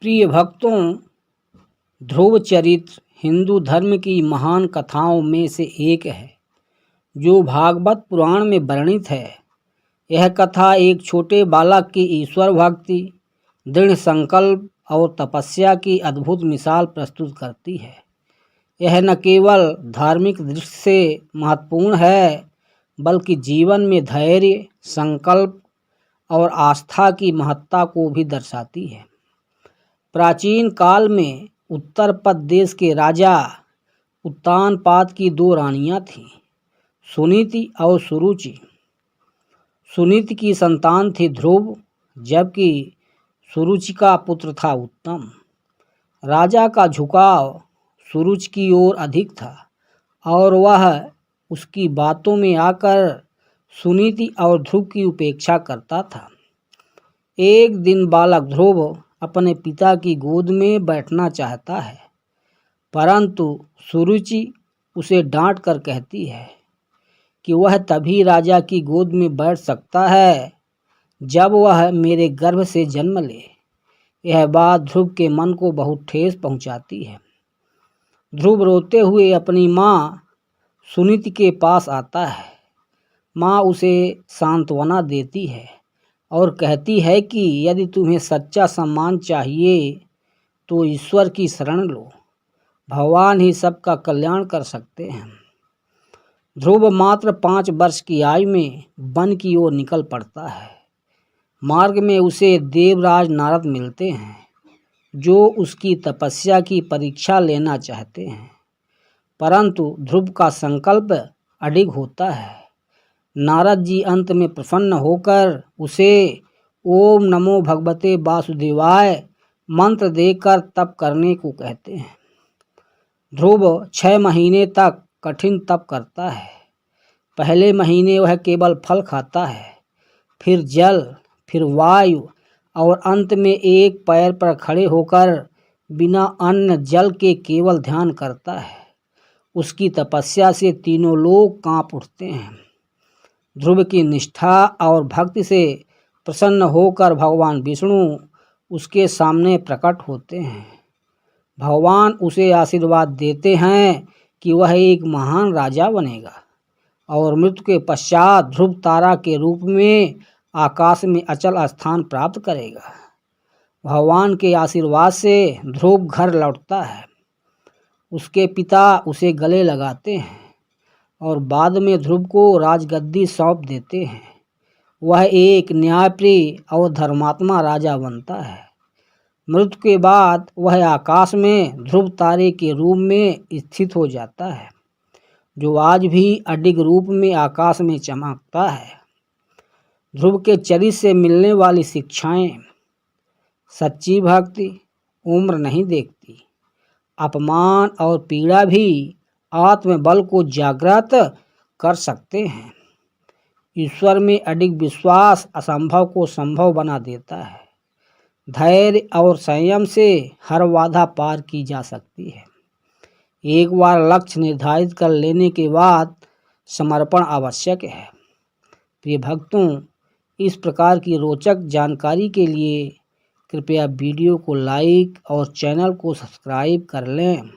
प्रिय भक्तों, ध्रुव चरित्र हिंदू धर्म की महान कथाओं में से एक है जो भागवत पुराण में वर्णित है। यह कथा एक छोटे बालक की ईश्वर भक्ति, दृढ़ संकल्प और तपस्या की अद्भुत मिसाल प्रस्तुत करती है। यह न केवल धार्मिक दृष्टि से महत्वपूर्ण है, बल्कि जीवन में धैर्य, संकल्प और आस्था की महत्ता को भी दर्शाती है। प्राचीन काल में उत्तर प्रदेश के राजा उत्तानपाद की दो रानियां थीं, सुनीति और सुरुचि। सुनीति की संतान थी ध्रुव, जबकि सुरुचि का पुत्र था उत्तम। राजा का झुकाव सुरुचि की ओर अधिक था और वह उसकी बातों में आकर सुनीति और ध्रुव की उपेक्षा करता था। एक दिन बालक ध्रुव अपने पिता की गोद में बैठना चाहता है, परंतु सुरुचि उसे डांट कर कहती है कि वह तभी राजा की गोद में बैठ सकता है जब वह मेरे गर्भ से जन्म ले। यह बात ध्रुव के मन को बहुत ठेस पहुंचाती है। ध्रुव रोते हुए अपनी माँ सुनीति के पास आता है। माँ उसे सांत्वना देती है और कहती है कि यदि तुम्हें सच्चा सम्मान चाहिए तो ईश्वर की शरण लो, भगवान ही सबका कल्याण कर सकते हैं। ध्रुव मात्र 5 वर्ष की आयु में वन की ओर निकल पड़ता है। मार्ग में उसे देवराज नारद मिलते हैं, जो उसकी तपस्या की परीक्षा लेना चाहते हैं, परंतु ध्रुव का संकल्प अडिग होता है। नारद जी अंत में प्रसन्न होकर उसे ओम नमो भगवते वासुदेवाय मंत्र देकर तप करने को कहते हैं। ध्रुव 6 महीने तक कठिन तप करता है। पहले महीने वह केवल फल खाता है, फिर जल, फिर वायु और अंत में एक पैर पर खड़े होकर बिना अन्न जल के केवल ध्यान करता है। उसकी तपस्या से तीनों लोग कांप उठते हैं। ध्रुव की निष्ठा और भक्ति से प्रसन्न होकर भगवान विष्णु उसके सामने प्रकट होते हैं। भगवान उसे आशीर्वाद देते हैं कि वह एक महान राजा बनेगा और मृत्यु के पश्चात ध्रुव तारा के रूप में आकाश में अचल स्थान प्राप्त करेगा। भगवान के आशीर्वाद से ध्रुव घर लौटता है। उसके पिता उसे गले लगाते हैं और बाद में ध्रुव को राजगद्दी सौंप देते हैं। वह एक न्यायप्रिय और धर्मात्मा राजा बनता है। मृत्यु के बाद वह आकाश में ध्रुव तारे के रूप में स्थित हो जाता है, जो आज भी अडिग रूप में आकाश में चमकता है। ध्रुव के चरित्र से मिलने वाली शिक्षाएं: सच्ची भक्ति उम्र नहीं देखती, अपमान और पीड़ा भी आत्मबल को जागृत कर सकते हैं, ईश्वर में अडिग विश्वास असंभव को संभव बना देता है, धैर्य और संयम से हर बाधा पार की जा सकती है, एक बार लक्ष्य निर्धारित कर लेने के बाद समर्पण आवश्यक है। प्रिय भक्तों, इस प्रकार की रोचक जानकारी के लिए कृपया वीडियो को लाइक और चैनल को सब्सक्राइब कर लें।